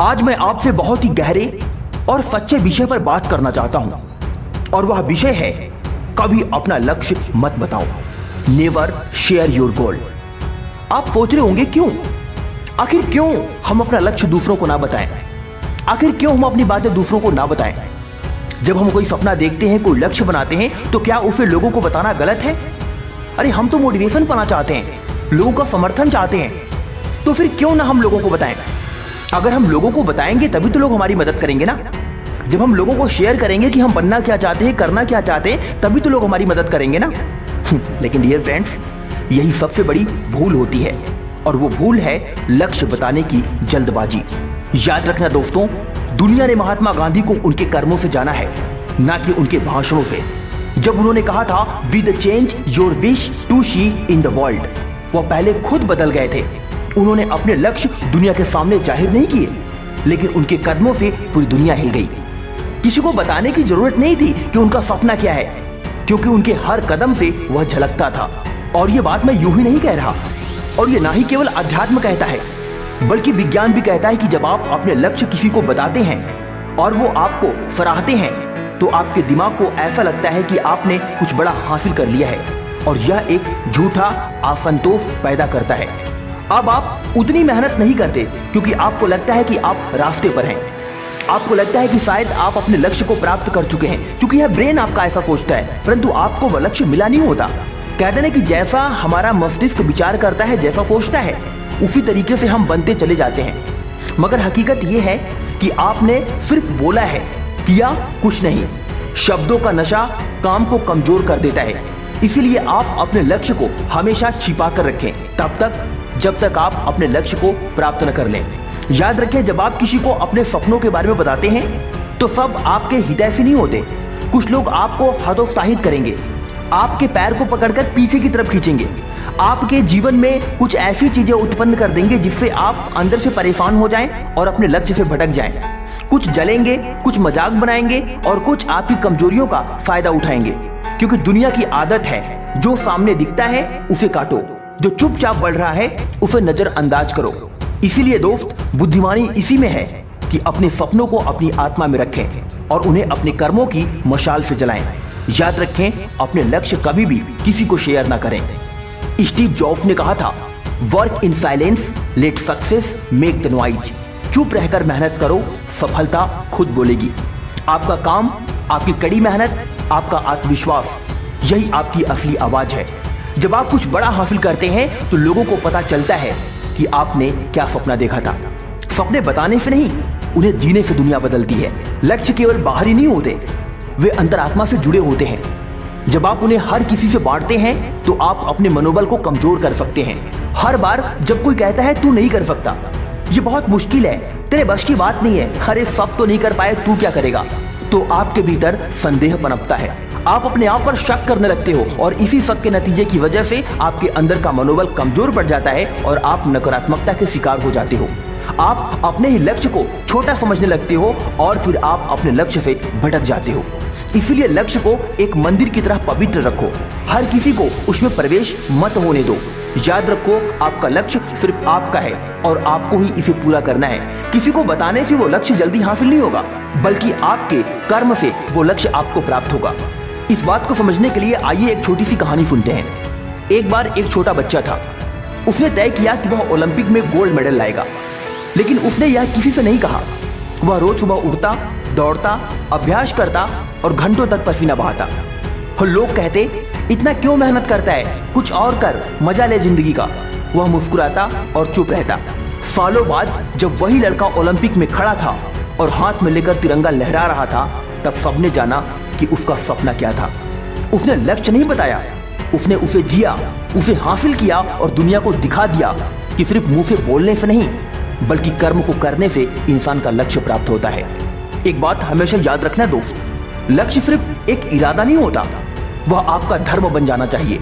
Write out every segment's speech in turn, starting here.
आज मैं आपसे बहुत ही गहरे और सच्चे विषय पर बात करना चाहता हूं और वह विषय है कभी अपना लक्ष्य मत बताओ। Never share your goal. आप सोच रहे होंगे क्यों? आखिर क्यों हम अपना लक्ष्य दूसरों को ना बताएं? आखिर क्यों हम अपनी बातें दूसरों को ना बताएं? जब हम कोई सपना देखते हैं, कोई लक्ष्य बनाते हैं, तो क्या उसे लोगों को बताना गलत है? अरे हम तो मोटिवेशन पाना चाहते हैं, लोगों का समर्थन चाहते हैं, तो फिर क्यों ना हम लोगों को बताएं? अगर हम लोगों को बताएंगे तभी तो लोग हमारी मदद करेंगे ना। जब हम लोगों को शेयर करेंगे कि हम बनना क्या चाहते हैं, करना क्या चाहते हैं, तभी तो लोग हमारी मदद करेंगे ना। लेकिन डियर फ्रेंड्स, यही सबसे बड़ी भूल होती है और वो भूल है लक्ष्य बताने की जल्दबाजी। याद रखना दोस्तों, दुनिया ने महात्मा गांधी को उनके कर्मों से जाना है, ना कि उनके भाषणों से। जब उन्होंने कहा था with change your wish to see in the world, वह पहले खुद बदल गए थे। उन्होंने अपने लक्ष्य दुनिया के सामने जाहिर नहीं किए, लेकिन उनके कदमों से पूरी दुनिया हिल गई। किसी को बताने की जरूरत नहीं थी कि उनका सपना क्या है, क्योंकि उनके हर कदम से वह झलकता था। और ये बात मैं यूं ही नहीं कह रहा, और ये ना ही केवल अध्यात्म कहता है, बल्कि विज्ञान भी कहता है कि जब आप अपने लक्ष्य किसी को बताते हैं और वो आपको सराहते हैं, तो आपके दिमाग को ऐसा लगता है कि आपने कुछ बड़ा हासिल कर लिया है, और यह एक झूठा असंतोष पैदा करता है। अब आप उतनी मेहनत नहीं करते क्योंकि आपको लगता है कि आप रास्ते पर हैं। आपको लगता है कि शायद आप अपने लक्ष्य को प्राप्त कर चुके हैं, क्योंकि यह ब्रेन आपका ऐसा सोचता है, परंतु आपको वह लक्ष्य मिला नहीं होता। कहते हैं कि जैसा हमारा मस्तिष्क विचार करता है, जैसा सोचता है, उसी तरीके से हम बनते चले जाते हैं। मगर हकीकत यह है कि आपने सिर्फ बोला है, किया कुछ नहीं। शब्दों का नशा काम को कमजोर कर देता है, इसीलिए आप अपने लक्ष्य को हमेशा छिपा कर रखें, तब तक जब तक आप अपने लक्ष्य को प्राप्त न कर लें। याद रखें, जब आप किसी को अपने सपनों के बारे में बताते हैं तो सब आपके हितैषी नहीं होते। कुछ लोग आपको हतोत्साहित करेंगे, आपके पैर को पकड़कर पीछे की तरफ खींचेंगे, आपके जीवन में कुछ ऐसी चीजें उत्पन्न कर देंगे जिससे आप अंदर से परेशान हो जाएं और अपने लक्ष्य से भटक जाएं। कुछ जलेंगे, कुछ मजाक बनाएंगे और कुछ आपकी कमजोरियों का फायदा उठाएंगे, क्योंकि दुनिया की आदत है जो सामने दिखता है उसे काटो, जो चुपचाप बढ़ रहा है उसे नजरअंदाज करो। इसीलिए दोस्त, बुद्धिमानी इसी में है कि अपने सपनों को अपनी आत्मा में रखें और उन्हें अपने कर्मों की मशाल से जलाएं। याद रखें, अपने लक्ष्य कभी भी किसी को शेयर ना करें। स्टीव जॉब्स ने कहा था, work in silence, let success make the noise. चुप रहकर मेहनत करो, सफलता खुद बोलेगी। आपका काम, आपकी कड़ी मेहनत, आपका आत्मविश्वास, यही आपकी असली आवाज है। जब आप कुछ बड़ा हासिल करते हैं तो लोगों को पता चलता है कि आपने क्या सपना देखा था। सपने बताने से नहीं, उन्हें जीने से दुनिया बदलती है। लक्ष्य केवल बाहरी नहीं होते, वे अंतरात्मा से जुड़े होते हैं। जब आप उन्हें हर किसी से बांटते हैं तो आप अपने मनोबल को कमजोर कर सकते हैं। हर बार जब कोई कहता है तू नहीं कर सकता, ये बहुत मुश्किल है, तेरे बस की बात नहीं है, अरे सब तो नहीं कर पाए, तू क्या करेगा, तो आपके भीतर संदेह पनपता है। आप अपने आप पर शक करने लगते हो और इसी शक के नतीजे की वजह से आपके अंदर का मनोबल कमजोर पड़ जाता है और आप नकारात्मकता के शिकार हो जाते हो। आप अपने ही लक्ष्य को छोटा समझने लगते हो और फिर आप अपने लक्ष्य से भटक जाते हो। इसीलिए लक्ष्य को एक मंदिर की तरह पवित्र रखो, हर किसी को उसमें प्रवेश मत होने दो। याद रखो, आपका लक्ष्य सिर्फ आपका है और आपको ही इसे पूरा करना है। किसी को बताने से वो लक्ष्य जल्दी हासिल नहीं होगा, बल्कि आपके कर्म से वो लक्ष्य आपको प्राप्त होगा। इस बात को समझने के लिए आइए एक छोटी सी कहानी सुनते हैं। एक बार एक छोटा बच्चा था, उसने तय किया कि वह ओलंपिक में गोल्ड मेडल लाएगा, लेकिन उसने यह किसी से नहीं कहा। वह रोज सुबह उठता, दौड़ता, अभ्यास करता और घंटों तक पसीना बहाता। और लोग कहते, इतना क्यों मेहनत करता है, कुछ और कर, मजा ले जिंदगी का। वह मुस्कुराता और चुप रहता। सालों बाद जब वही लड़का ओलंपिक में खड़ा था और हाथ में लेकर तिरंगा लहरा रहा था, तब सबने जाना कि उसका सपना क्या था। उसने लक्ष्य नहीं बताया, उसने उसे जिया, उसे हासिल किया और दुनिया को दिखा दिया कि सिर्फ मुंह से बोलने से नहीं, बल्कि कर्म को करने से इंसान का लक्ष्य प्राप्त होता है। एक बात हमेशा याद रखना दोस्त, लक्ष्य सिर्फ एक इरादा नहीं होता, वह आपका धर्म बन जाना चाहिए।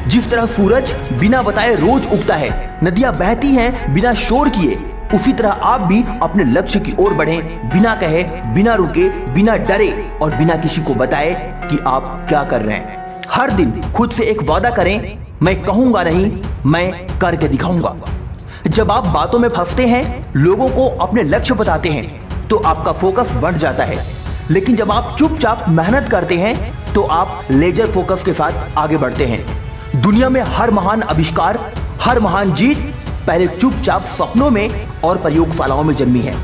जिस तरह सूरज बिना बताए रोज उगता है, नदियां बहती हैं बिना शोर किए, उसी तरह आप भी अपने लक्ष्य की ओर बढ़ें, बिना कहे, बिना रुके, बिना डरे और बिना किसी को बताए कि आप क्या कर रहे हैं। हर दिन खुद से एक वादा करें, मैं कहूंगा नहीं, मैं करके दिखाऊंगा। जब आप बातों में फंसते हैं, लोगों को अपने लक्ष्य बताते हैं, तो आपका फोकस बढ़ जाता है। लेकिन जब आप चुपचाप मेहनत करते हैं तो आप लेजर फोकस के साथ आगे बढ़ते हैं। दुनिया में हर महान आविष्कार, हर महान जीत पहले चुपचाप सपनों में और प्रयोगशालाओं में जन्मी है।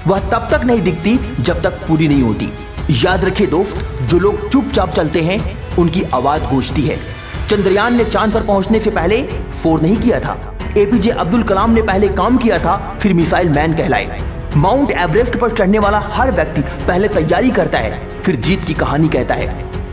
वह तब तक नहीं दिखती जब तक पूरी नहीं होती। याद रखिए दोस्त, जो लोग चुपचाप चलते हैं उनकी आवाज गूंजती है। चंद्रयान ने चांद पर पहुंचने से पहले शोर नहीं किया था। एपीजे अब्दुल कलाम ने पहले काम किया था, फिर मिसाइल मैन कहलाए। माउंट एवरेस्ट पर चढ़ने वाला हर व्यक्ति पहले तैयारी करता है, फिर जीत की कहानी कहता है।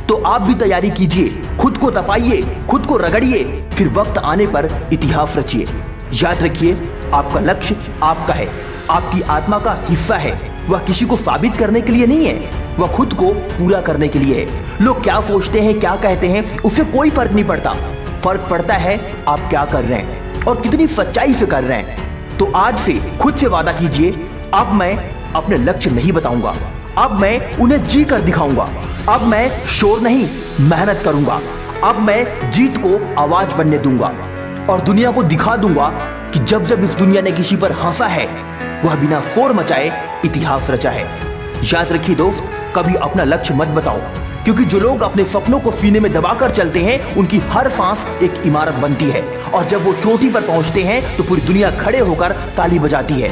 तो आप भी तैयारी कीजिए, खुद को तपाइए, खुद को रगड़िए, फिर वक्त आने पर इतिहास रचिए। याद रखिए, आपका लक्ष्य आपका है, आपकी आत्मा का हिस्सा है। वह किसी को साबित करने के लिए नहीं है, वह खुद को पूरा करने के लिए है। लोग क्या सोचते हैं, क्या कहते हैं, उससे कोई फर्क नहीं पड़ता। फर्क पड़ता है आप क्या कर रहे हैं और कितनी सच्चाई से कर रहे हैं। तो आज से खुद से वादा कीजिए, अब मैं अपने लक्ष्य नहीं बताऊंगा, अब मैं उन्हें जी कर दिखाऊंगा। अब मैं शोर नहीं, मेहनत करूंगा। अब मैं जीत को आवाज बनने दूंगा और दुनिया को दिखा दूंगा कि जब जब इस दुनिया ने किसी पर हंसा है, वह बिना शोर मचाए इतिहास रचा है। याद रखिए दोस्त, कभी अपना लक्ष्य मत बताओ, क्योंकि जो लोग अपने सपनों को सीने में दबाकर चलते हैं, उनकी हर सांस एक इमारत बनती है। और जब वो चोटी पर पहुंचते हैं तो पूरी दुनिया खड़े होकर ताली बजाती है,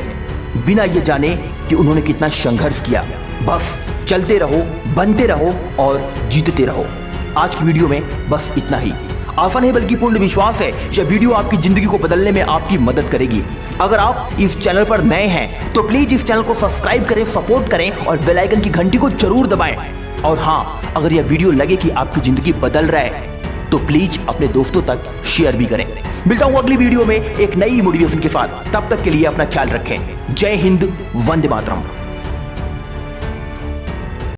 बिना ये जाने कि उन्होंने कितना संघर्ष किया। बस चलते रहो, बनते रहो और जीतते रहो। आज की वीडियो में बस इतना ही। आशा नहीं बल्कि पूर्ण विश्वास है यह वीडियो आपकी जिंदगी को बदलने में आपकी मदद करेगी। अगर आप इस चैनल पर नए हैं तो प्लीज इस चैनल को सब्सक्राइब करें, सपोर्ट करें और बेल आइकन की घंटी को जरूर दबाएं। और हाँ, अगर यह वीडियो लगे कि आपकी जिंदगी बदल रहा है तो प्लीज अपने दोस्तों तक शेयर भी करें। मिलता हूं अगली वीडियो में एक नई मोटिवेशन के साथ। तब तक के लिए अपना ख्याल रखें। जय हिंद, वंदे मातरम।